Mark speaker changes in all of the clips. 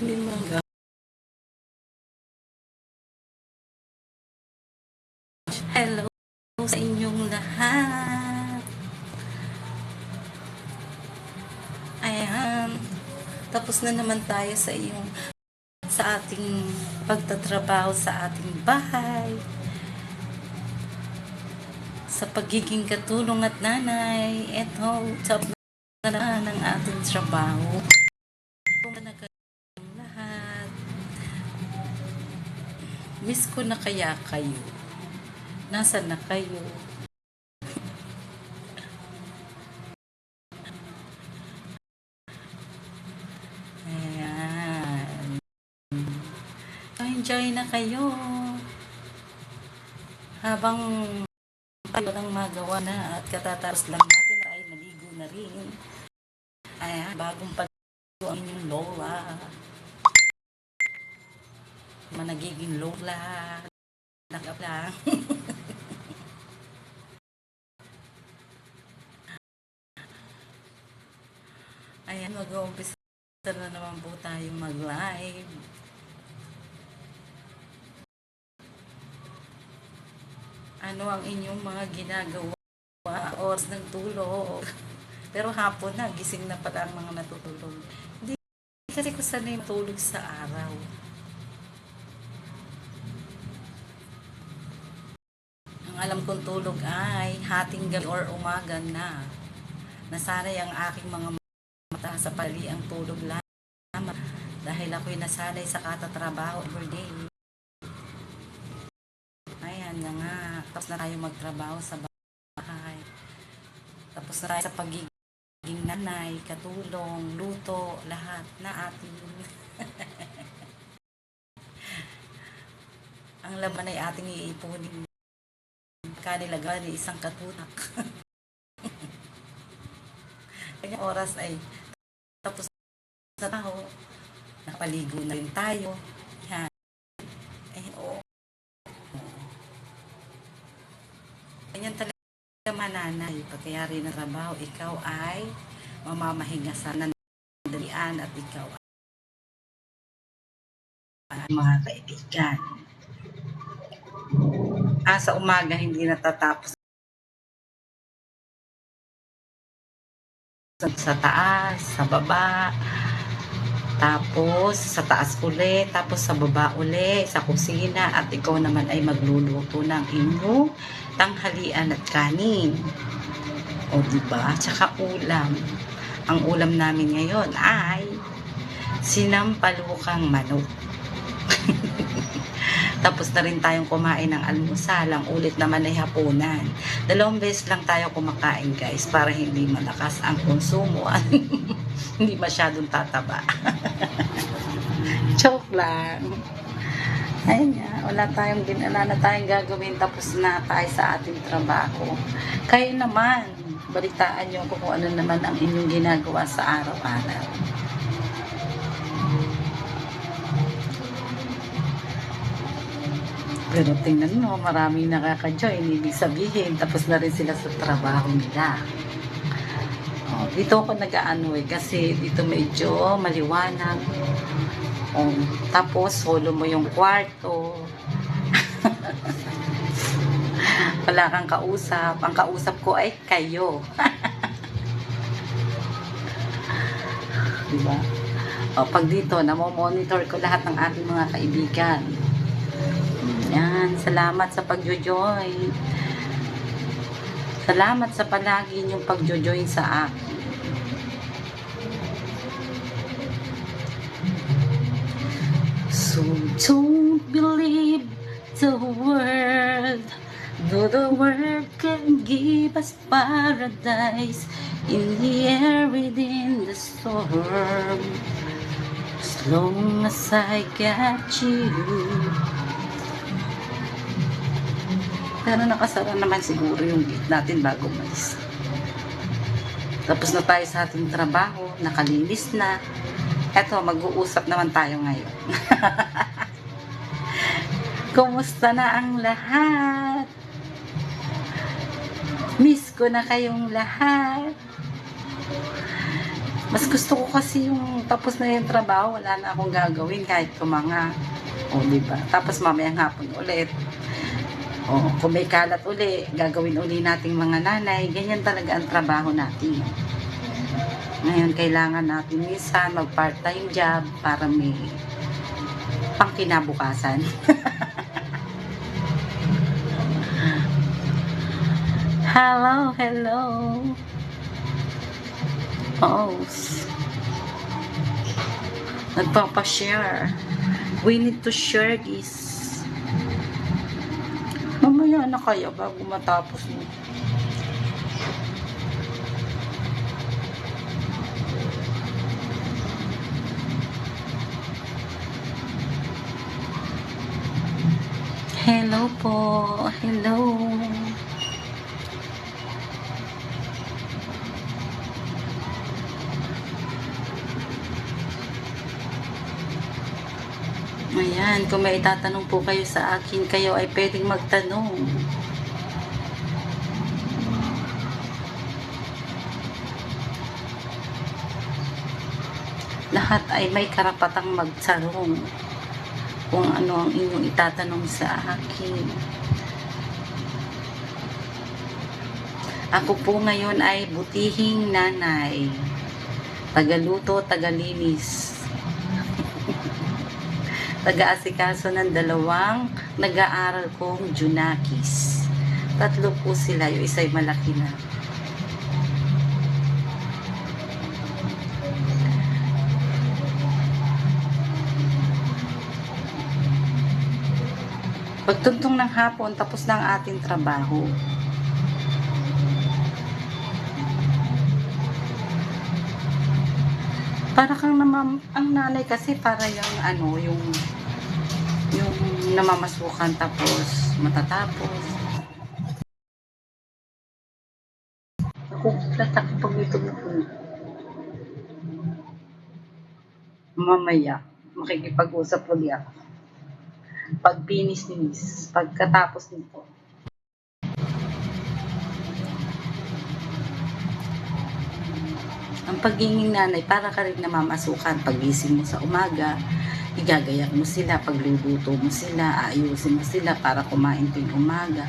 Speaker 1: Hindi mga hello sa inyong lahat. Ayan, tapos na naman tayo sa ating pagtatrabaho sa ating bahay, sa pagiging katulong at nanay. Eto, top na naman ang ating trabaho. Kung na kayong lahat, miss ko na kaya kayo. Nasaan na kayo? Ayan. Enjoy na kayo. Habang tayo lang magawa na at katatapos lang natin ay naligo na rin. Ayan, bagong pag ang inyong lola. Managiging lola. Nakap lang. Ayan, mag-uumpisa na naman po tayo mag-live. Ano ang inyong mga ginagawa? Oras ng tulog. Pero hapon na, gising na pala ang mga natutulog. Hindi kasi ko sanay matulog sa araw. Ang alam kong tulog ay hating gabi or umaga na. Nasanay ang aking mga mata sa pali ang tulog lamang dahil ako'y nasanay sa katatrabaho everyday. Ayan na nga. Tapos na tayo magtrabaho sa bahay. Tapos na tayo sa pagiging nanay, katulong, luto, lahat na ating. Ang laman ay ating iipunin. Kanilagan ni isang katutak. Kanya oras ay tapos na tayo. Napaligo na rin tayo. Yan. Oo. Ganyan talaga mananay. Pagkayari ng trabaho, ikaw ay mamamahinga sa nandalian at ikaw ay mga kaibigan. Sa umaga hindi natatapos sa taas, sa baba, tapos sa taas uli, tapos sa baba uli, sa kusina, at ikaw naman ay magluluto ng inyong tanghalian at kanin. O diba? Tsaka ulam. Ang ulam namin ngayon ay sinampalukang manok. Tapos na rin tayong kumain ng almusal. Ang ulit naman ay hapunan. 2 beses lang tayo kumakain, guys, para hindi malakas ang konsumo at hindi masyadong tataba. Joke lang. Ayun nga, wala na tayong gagawin, tapos na tayo sa ating trabaho. Kayo naman, balitaan nyo kung ano naman ang inyong ginagawa sa araw-araw. Pero tingnan mo, maraming nakaka-join. Ibig sabihin, tapos na rin sila sa trabaho nila. Dito ako nag-aano kasi dito medyo maliwanag. Tapos, solo mo yung kwarto. Wala kang kausap. Ang kausap ko ay kayo. Diba? Pag dito, namomonitor ko lahat ng ating mga kaibigan. Yan, salamat sa pagjo-join. Salamat sa palagi niyong pagjo-join sa akin. So don't believe the world, though the world can give us paradise in the air within the storm. As long as I got you. Pero nakasara naman siguro yung gate natin bago umalis. Tapos na tayo sa ating trabaho, nakalinis na. Eto, mag-uusap naman tayo ngayon. Kumusta na ang lahat? Miss ko na kayong lahat. Mas gusto ko kasi yung tapos na yung trabaho, wala na akong gagawin kahit kumanga. O, diba? Tapos mamayang hapon ulit. O, kung may kalat uli, gagawin uli nating mga nanay. Ganyan talaga ang trabaho natin. Ngayon, kailangan natin minsan mag part-time job para may pangkinabukasan. Hello, hello. Oh, nagpapashare. We need to share this. Mamaya na kaya bago matapos mo. Hello po. Hello. Ayan, kung may itatanong po kayo sa akin, kayo ay pwedeng magtanong. Lahat ay may karapatang magtanong kung ano ang inyong itatanong sa akin. Ako po ngayon ay butihing nanay. Tagaluto, tagalinis. Taga-asikaso ng dalawang nag-aaral kong Junakis. 3 po sila, yung isa'y malaki na. Pagtuntong ng hapon, tapos na ang ating trabaho. Para kang ang nanay kasi para yung ano, yung namamasukan tapos matatapos. Ako, latak pag ito mamaya, makikipag-usap ulit ako. Pag finish, pagkatapos nito. Ang pagiging nanay, para ka rin namamasukan. Pagising mo sa umaga, igagayak mo sila, pagluluto mo sila, ayusin mo sila para kumain tuwing umaga.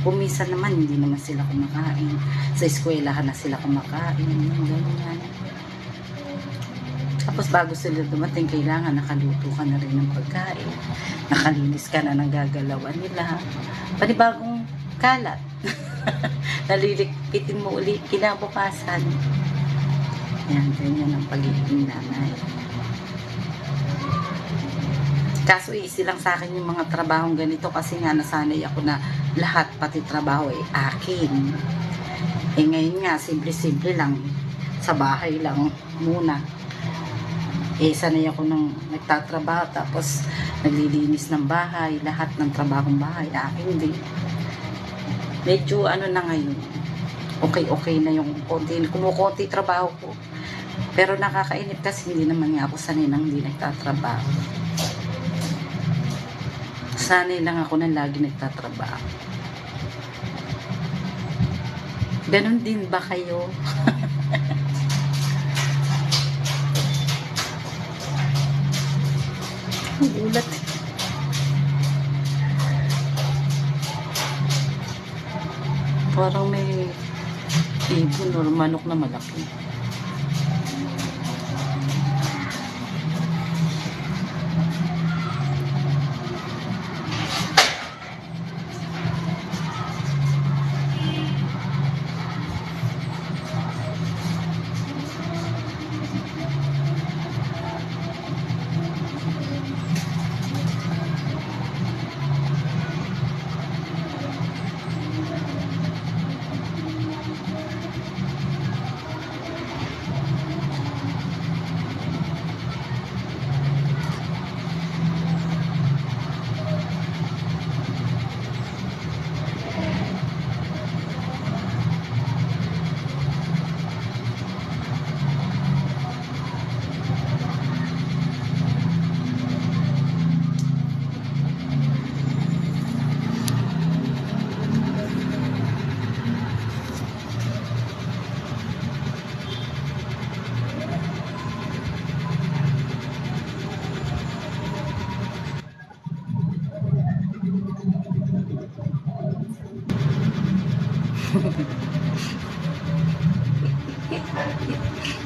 Speaker 1: Kung minsan naman, hindi naman sila kumakain. Sa eskwelahan na sila kumakain, ganyan. Tapos bago sila dumating, kailangan nakaluto ka na rin ng pagkain. Nakalinis ka na ng gagalawan nila. Panibagong kalat. Nalilikpitin mo uli kinabukasan. Yan, ganyan ang pagiging nanay. Kaso easy lang sa akin yung mga trabahong ganito kasi nga nasanay ako na lahat, pati trabaho ay akin. Eh ngayon nga, simple-simple lang. Sa bahay lang muna. Eh sanay ako nang nagtatrabaho tapos naglilinis ng bahay, lahat ng trabahong bahay, akin din. Medyo ano na ngayon, okay na yung kumukonti trabaho ko. Pero nakakainip kasi hindi naman nga ako sanay nang hindi nagtatrabaho. Sanay lang ako nang lagi nagtatrabaho. Ganon din ba kayo? Ang ulat. Parang may ibon or manok na malaki.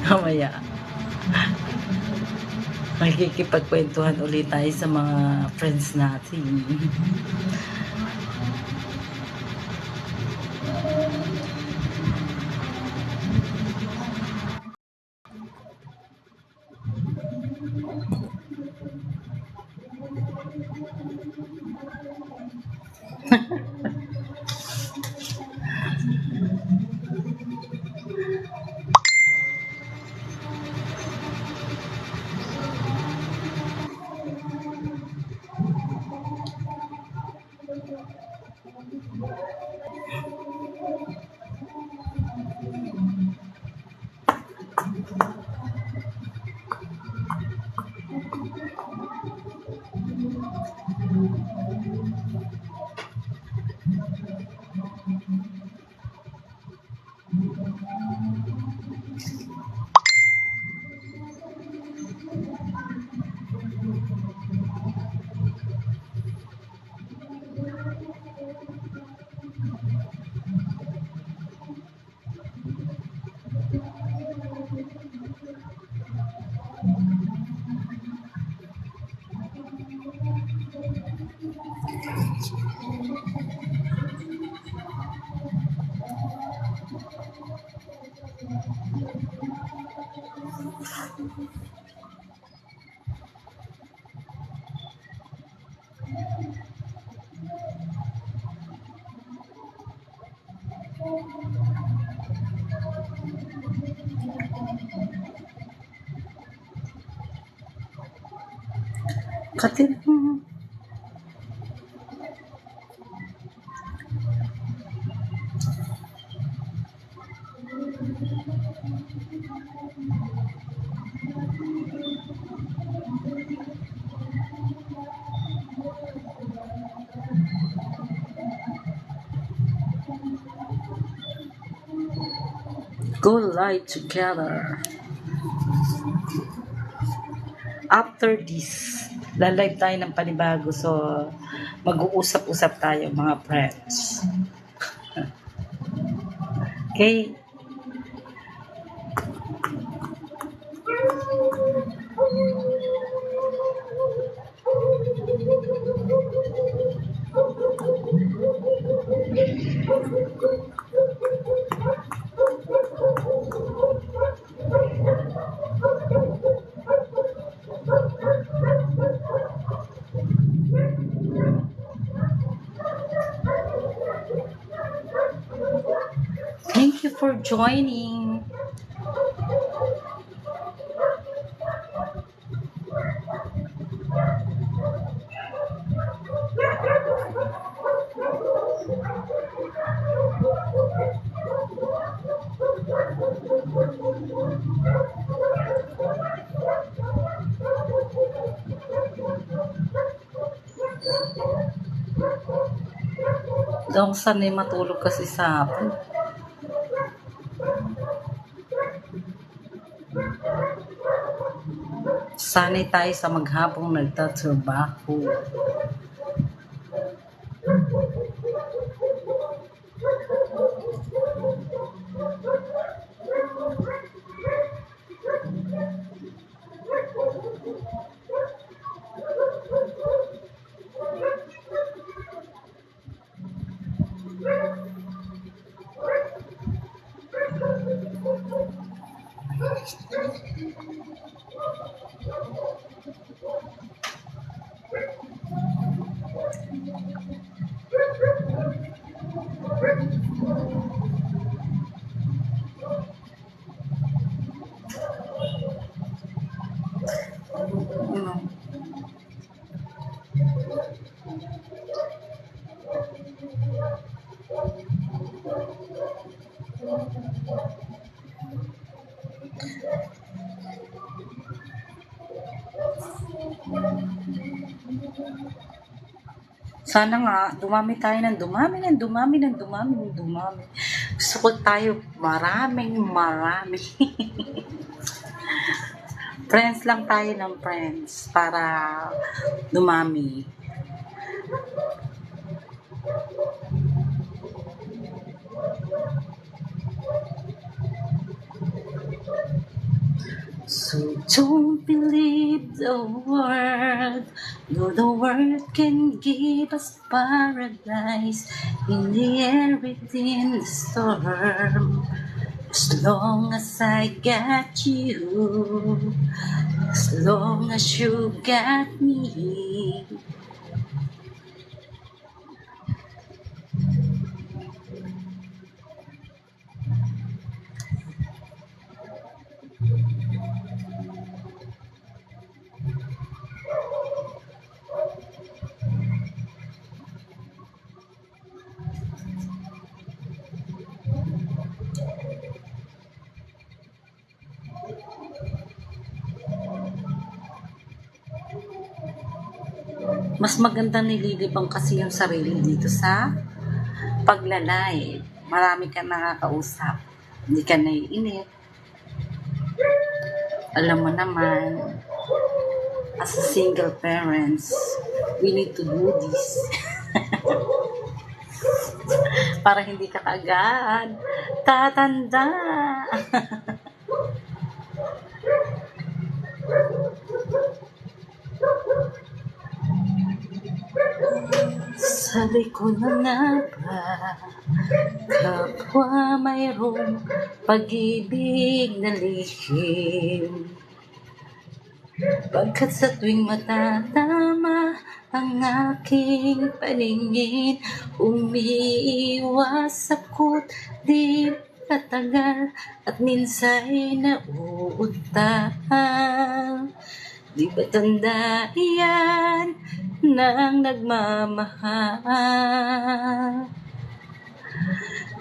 Speaker 1: Mamaya, makikipagkwentuhan ulit tayo sa mga friends natin. Katin go live together. After this, live tayo ng panibago. So, mag-uusap-usap tayo mga friends. Okay? Thank you for joining. Daw sanay matulog kasi sa hapon. Sanay tayo sa maghapong nagtatrabaho. Sana nga, dumami tayo ng dumami. Gusto ko tayo maraming. Friends lang tayo ng friends para dumami. So don't believe the world, no, the world can give us paradise in the air within the storm. As long as I got you, as long as you got me. Mas maganda nililibang kasi yung sarili dito sa pagla-live. Marami ka nakakausap. Hindi ka naiinip. Alam mo naman, as a single parents, we need to do this. Para hindi ka kaagad tatanda. Sabi ko na nga ba, kapwa mayroong pag-ibig na lihim. Pagkat sa tuwing matatama ang aking paningin, umiiwas sakot, di katagal at minsa'y nauutal. Di ba tanda yan ng nagmamahal?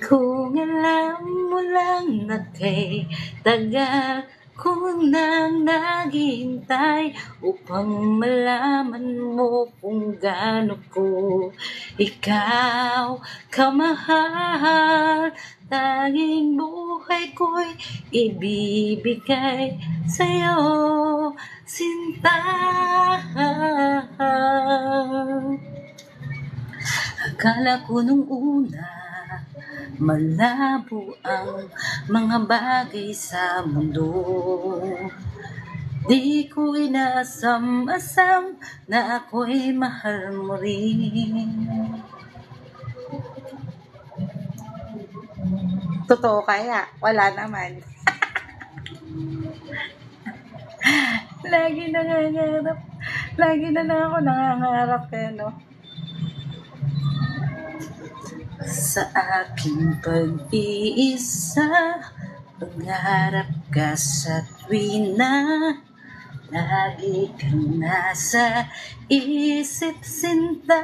Speaker 1: Kung alam mo lang na kay tagal ko nang naghihintay upang malaman mo kung gaano ko ikaw kamahal. Tanging buhay ko'y ibibigay sa'yo, sinta. Akala ko nung una malabo ang mga bagay sa mundo. Di ko inasam-asam na ako'y mahal mo rin. Totoo kaya? Wala naman. Lagi nangangarap. Lagi na lang ako nangangarap no? Sa aking pag-iisa, pangarap ka sa tuwina. Lagi kang nasa isip, sinta.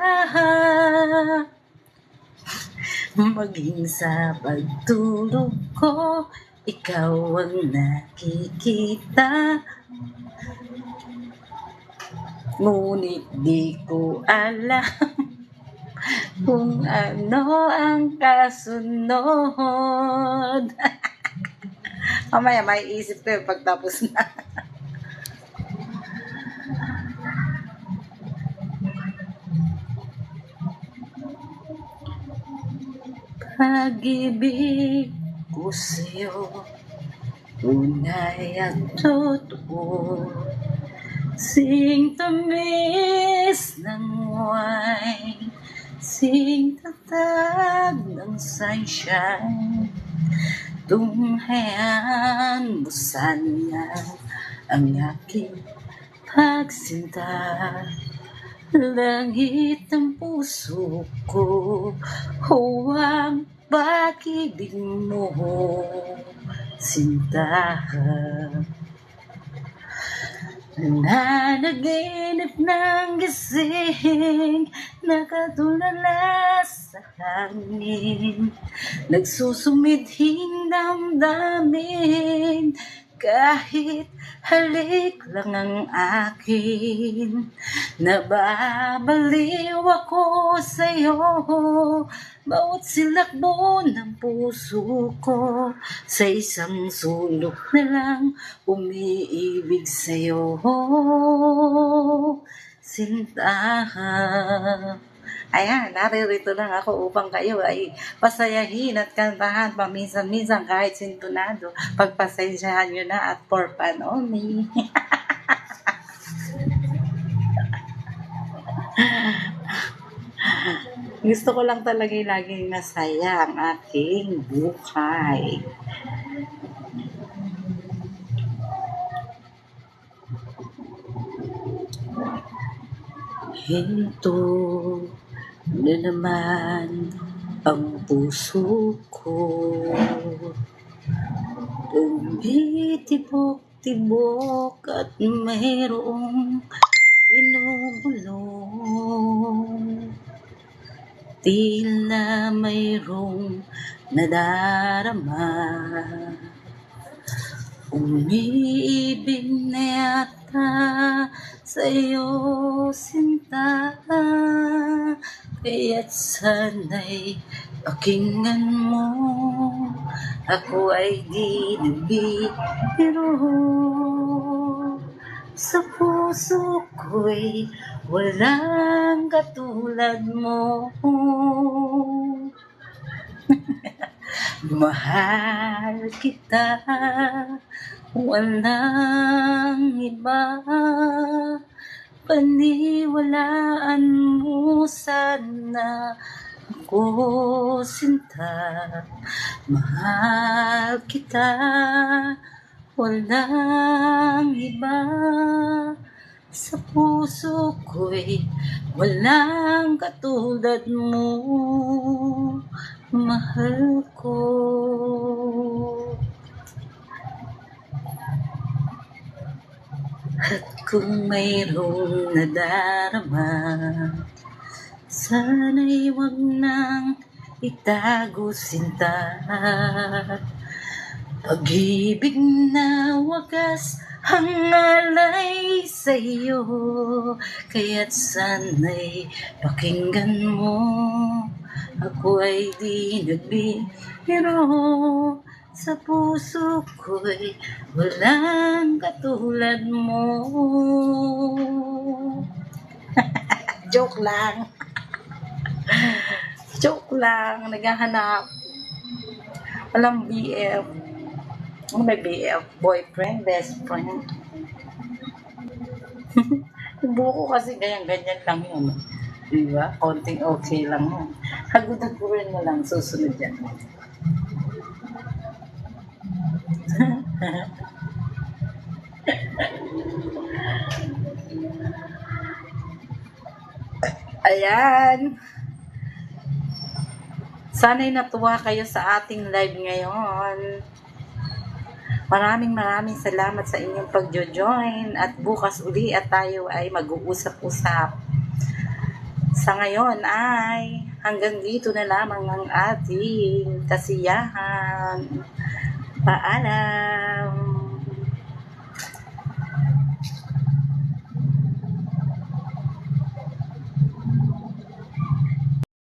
Speaker 1: Maging sa pagtulog ko, ikaw ang nakikita. Ngunit di ko alam kung ano ang kasunod. Mamaya may isip ko yung pagtapos na. Pag-ibig ko sa'yo, tunay at totoo. Sing tamis ng wine, sing tatag ng sunshine. Tunghayan mo sana ang aking pagsinta. Langit ng puso ko, huwag pag-ibig mo, sinta. Nanaginip ng gising, nakatulala sa hangin, nagsusumidhing damdamin, kahit halik lang ang akin. Nababaliw ako sa'yo, bawat silakbo ng puso ko, sa isang sulok na lang umiibig sa'yo, sinta. Ayan, naririto lang ako upang kayo ay pasayahin at kantahan paminsan-minsan kahit sintonado. Pagpasensyahan nyo na at for fun only. Gusto ko lang talaga yung laging masaya ang aking buhay. Hinto na naman ang puso ko, tumitibok-tibok at mayroong binubulong. Tila mayroong nadarama, umiibig na yata sa'yo sinta, kaya't sana'y pakinggan mo, ako ay di nagbibiro. Sa puso ko'y walang katulad mo. Mahal kita, walang iba. Paniwalaan mo sana ako sinta. Mahal kita, walang iba. Sa puso ko'y walang katulad mo, mahal ko. At kung mayroong nadarama, sana'y wag nang itago sinta. Pag-ibig na wagas ang alay sa'yo, kaya't sana'y pakinggan mo, ako ay di nagbibiro. Sa puso ko'y walang katulad mo. Joke lang. Joke lang. Naghahanap. Walang BF. Ano may BF? Boyfriend? Best friend? Yung buko kasi ganyan lang yun. Diba? Konting okay lang yun. Hagod-hagurin mo lang. Susunod yan. Ayan. Sana'y natuwa kayo sa ating live ngayon. Maraming salamat sa inyong pagjo-join at bukas uli at tayo ay mag-uusap-usap. Sa ngayon ay hanggang dito na lamang ang ating kasiyahan. Paalam!